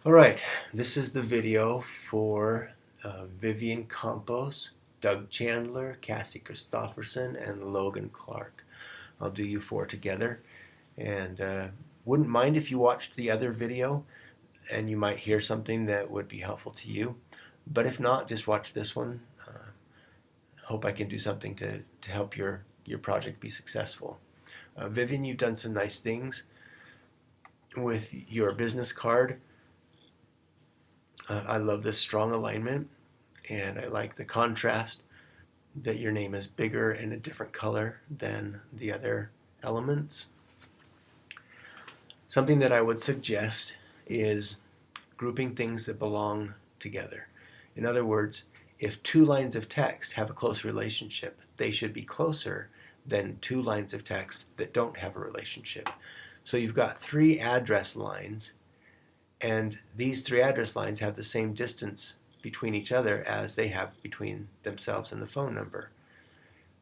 Alright, this is the video for Vivian Campos, Doug Chandler, Cassie Christofferson, and Logan Clark. I'll do you four together, and wouldn't mind if you watched the other video and you might hear something that would be helpful to you, but if not, just watch this one. Hope I can do something to help your project be successful. Vivian, you've done some nice things with your business card. I love this strong alignment, and I like the contrast that your name is bigger and a different color than the other elements. Something that I would suggest is grouping things that belong together. In other words, if two lines of text have a close relationship, they should be closer than two lines of text that don't have a relationship. So you've got three address lines, and these three address lines have the same distance between each other as they have between themselves and the phone number.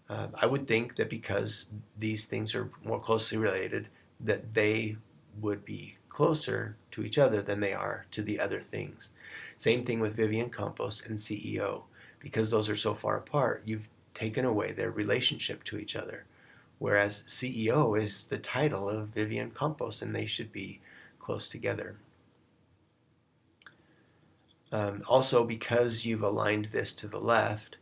I would think that because these things are more closely related, that they would be closer to each other than they are to the other things. Same thing with Vivian Campos and CEO. Because those are so far apart, you've taken away their relationship to each other. Whereas CEO is the title of Vivian Campos, and they should be close together. Also, because you've aligned this to the left,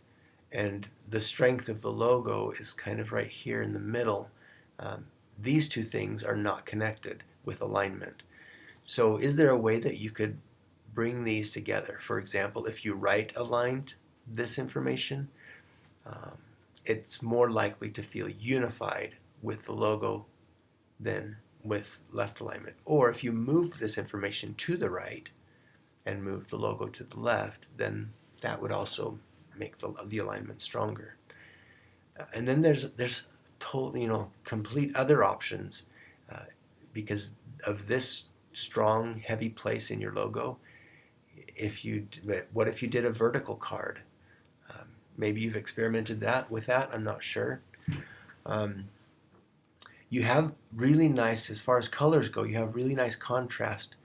and the strength of the logo is kind of right here in the middle, these two things are not connected with alignment. So is there a way that you could bring these together? For example, if you right aligned this information, it's more likely to feel unified with the logo than with left alignment. Or if you move this information to the right and move the logo to the left, then that would also make the alignment stronger. And then there's total, complete other options because of this strong, heavy place in your logo. What if you did a vertical card? Maybe you've experimented with that. I'm not sure. You have really nice, as far as colors go, you have really nice contrast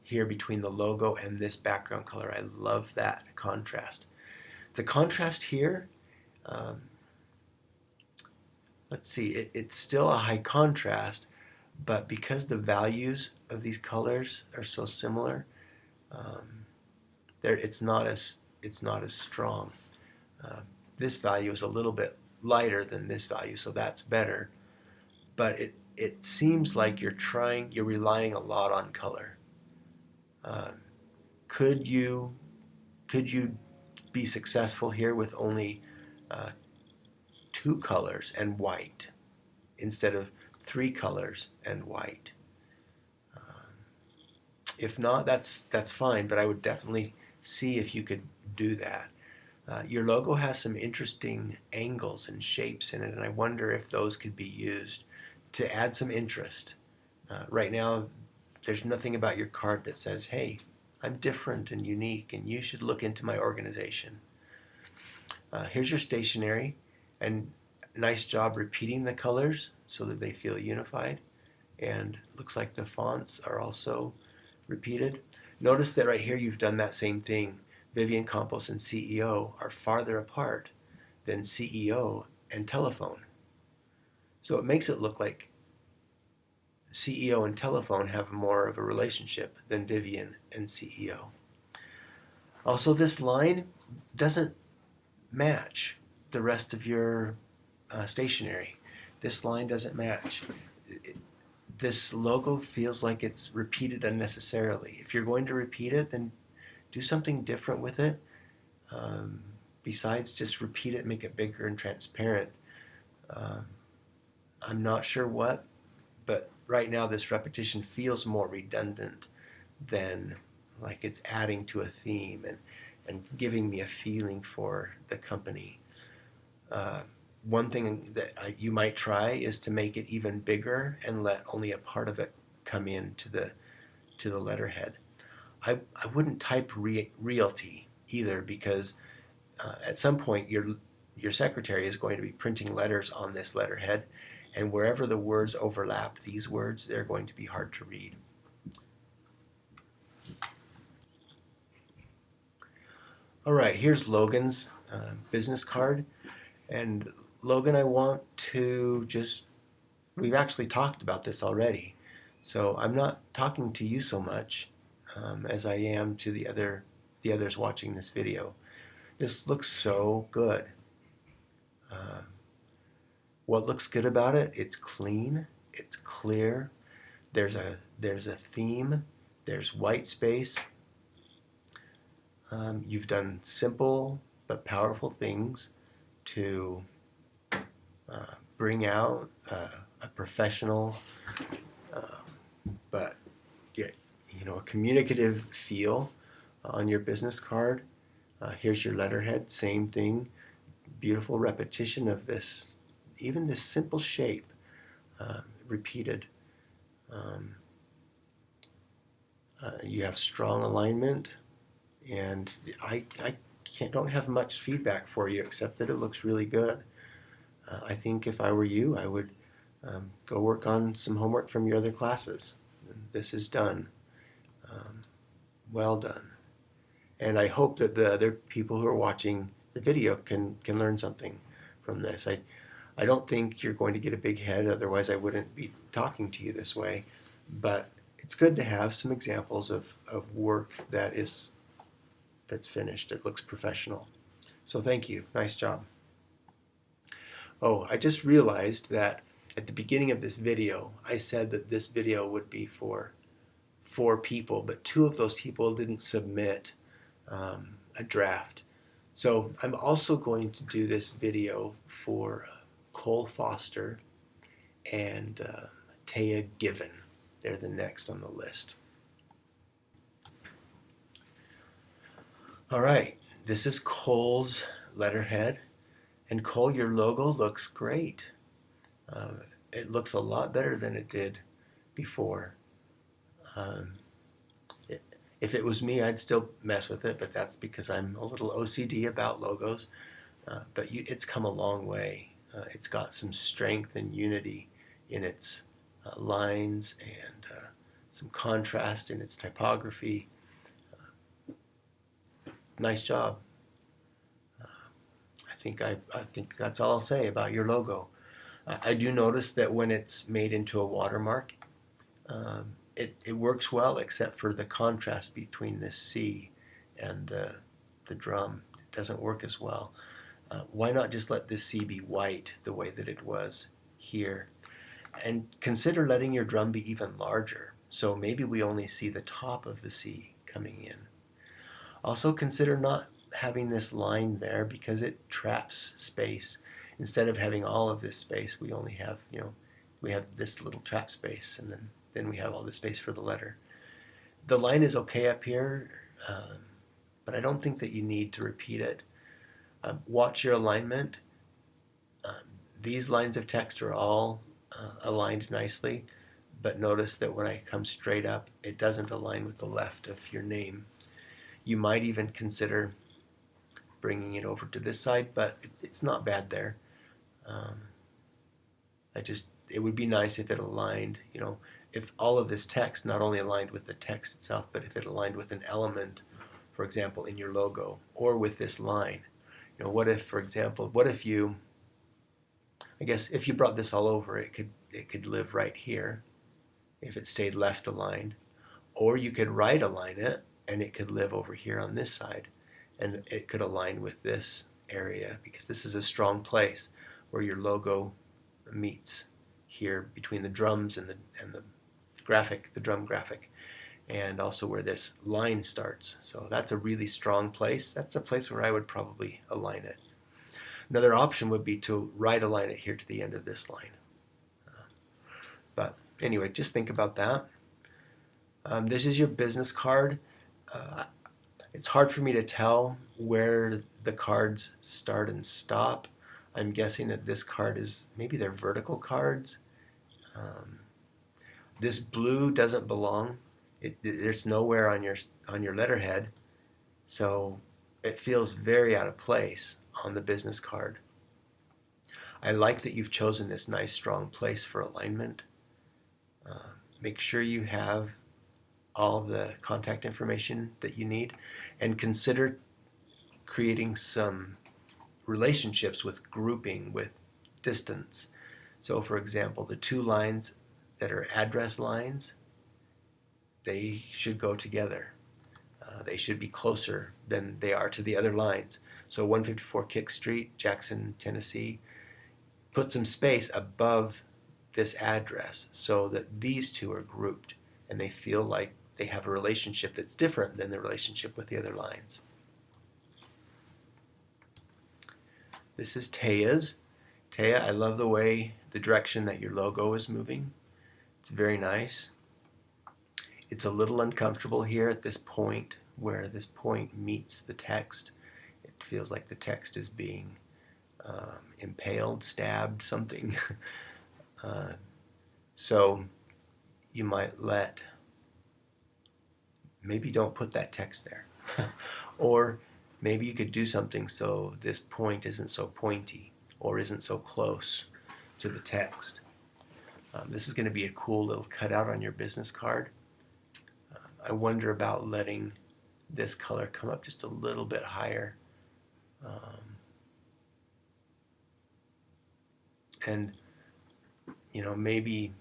here between the logo and this background color. I love that contrast. The contrast here, let's see, it's still a high contrast, but because the values of these colors are so similar, it's not as strong. This value is a little bit lighter than this value, so that's better. But it seems like you're relying a lot on color. Could you be successful here with only two colors and white instead of three colors and white? If not, that's fine, but I would definitely see if you could do that. Your logo has some interesting angles and shapes in it, and I wonder if those could be used to add some interest. Right now, there's nothing about your card that says, hey, I'm different and unique, and you should look into my organization. Here's your stationery, and nice job repeating the colors so that they feel unified. And looks like the fonts are also repeated. Notice that right here you've done that same thing. Vivian Campos and CEO are farther apart than CEO and telephone. So it makes it look like CEO and telephone have more of a relationship than Vivian and CEO. Also, this line doesn't match the rest of your stationery. This line doesn't match. This logo feels like it's repeated unnecessarily. If you're going to repeat it, then do something different with it. Besides just repeat it, make it bigger and transparent. I'm not sure what, but right now this repetition feels more redundant than like it's adding to a theme and giving me a feeling for the company. One thing that you might try is to make it even bigger and let only a part of it come in to the letterhead. I wouldn't type realty either, because at some point your secretary is going to be printing letters on this letterhead, and wherever the words overlap these words, they're going to be hard to read. All right, here's Logan's business card. And Logan, I want to just, we've actually talked about this already. So I'm not talking to you so much as I am to the others watching this video. This looks so good. Uh, what looks good about it? It's clean, it's clear. There's a theme. There's white space. You've done simple but powerful things to bring out a professional, but yet a communicative feel on your business card. Here's your letterhead, same thing. Beautiful repetition of this, even this simple shape, repeated. Um, you have strong alignment, and I don't have much feedback for you except that it looks really good. I think if I were you, I would go work on some homework from your other classes. This is done. Um, well done. And I hope that the other people who are watching the video can learn something from this. I don't think you're going to get a big head, otherwise I wouldn't be talking to you this way. But it's good to have some examples of work that's finished. It looks professional. So thank you. Nice job. Oh, I just realized that at the beginning of this video, I said that this video would be for 4 people, but 2 of those people didn't submit a draft. So I'm also going to do this video for Cole Foster and Taya Given. They're the next on the list. All right, this is Cole's letterhead. And Cole, your logo looks great. It looks a lot better than it did before. Um, if it was me, I'd still mess with it, but that's because I'm a little OCD about logos. But it's come a long way. It's got some strength and unity in its lines and some contrast in its typography. Nice job. I think that's all I'll say about your logo. I do notice that when it's made into a watermark, it works well, except for the contrast between this C and the drum. It doesn't work as well. Why not just let this C be white the way that it was here? And consider letting your drum be even larger. So maybe we only see the top of the C coming in. Also consider not having this line there because it traps space. Instead of having all of this space, we only have, we have this little trap space, and then we have all the space for the letter. The line is okay up here, but I don't think that you need to repeat it. Watch your alignment. These lines of text are all aligned nicely, but notice that when I come straight up, it doesn't align with the left of your name. You might even consider bringing it over to this side, but it's not bad there. It would be nice if it aligned, if all of this text not only aligned with the text itself, but if it aligned with an element, for example, in your logo, or with this line. What if, for example, I guess if you brought this all over, it could live right here if it stayed left aligned, or you could right align it and it could live over here on this side, and it could align with this area because this is a strong place where your logo meets here between the drums and the graphic, the drum graphic, and also where this line starts. So that's a really strong place. That's a place where I would probably align it. Another option would be to right align it here to the end of this line. But anyway, just think about that. This is your business card. It's hard for me to tell where the cards start and stop. I'm guessing that this card is, maybe they're vertical cards. This blue doesn't belong. There's nowhere on your letterhead, so it feels very out of place on the business card. I like that you've chosen this nice strong place for alignment. Make sure you have all the contact information that you need, and consider creating some relationships with grouping, with distance. So for example, the two lines that are address lines, they should go together. They should be closer than they are to the other lines. So 154 Kick Street, Jackson, Tennessee, put some space above this address so that these two are grouped and they feel like they have a relationship that's different than the relationship with the other lines. This is Taya's. Taya, I love the way, the direction that your logo is moving. It's very nice. It's a little uncomfortable here at this point where this point meets the text. It feels like the text is being impaled, stabbed, something. So you might maybe don't put that text there. Or maybe you could do something so this point isn't so pointy or isn't so close to the text. This is going to be a cool little cutout on your business card. I wonder about letting this color come up just a little bit higher. And maybe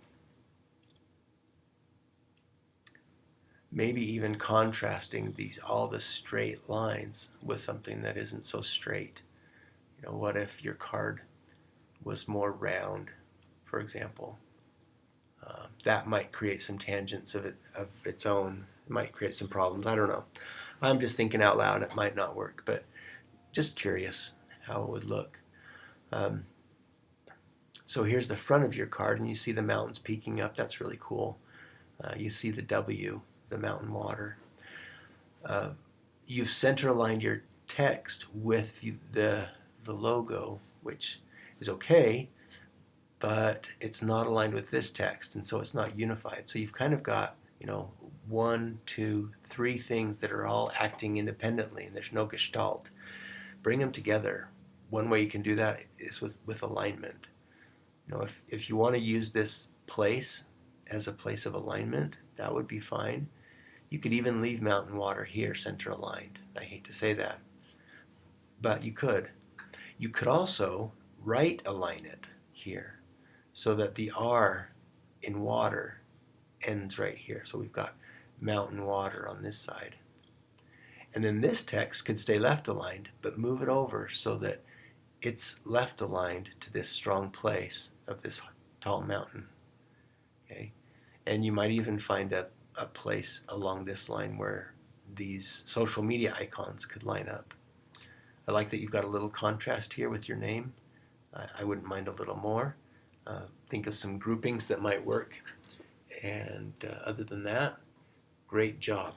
even contrasting all the straight lines with something that isn't so straight. What if your card was more round, for example? That might create some tangents of its own. It might create some problems. I don't know. I'm just thinking out loud. It might not work, but just curious how it would look. So here's the front of your card, and you see the mountains peeking up. That's really cool. You see the W, the mountain water. You've center aligned your text with the logo, which is okay, but it's not aligned with this text, and so it's not unified. So you've kind of got, 1, 2, 3 things that are all acting independently, and there's no gestalt. Bring them together. One way you can do that is with alignment. If you want to use this place as a place of alignment, that would be fine. You could even leave mountain water here center aligned. I hate to say that, but you could. You could also right align it here so that the R in water ends right here. So we've got mountain water on this side. And then this text could stay left aligned, but move it over so that it's left aligned to this strong place of this tall mountain. Okay? And you might even find a place along this line where these social media icons could line up. I like that you've got a little contrast here with your name. I wouldn't mind a little more. Think of some groupings that might work. And other than that, great job.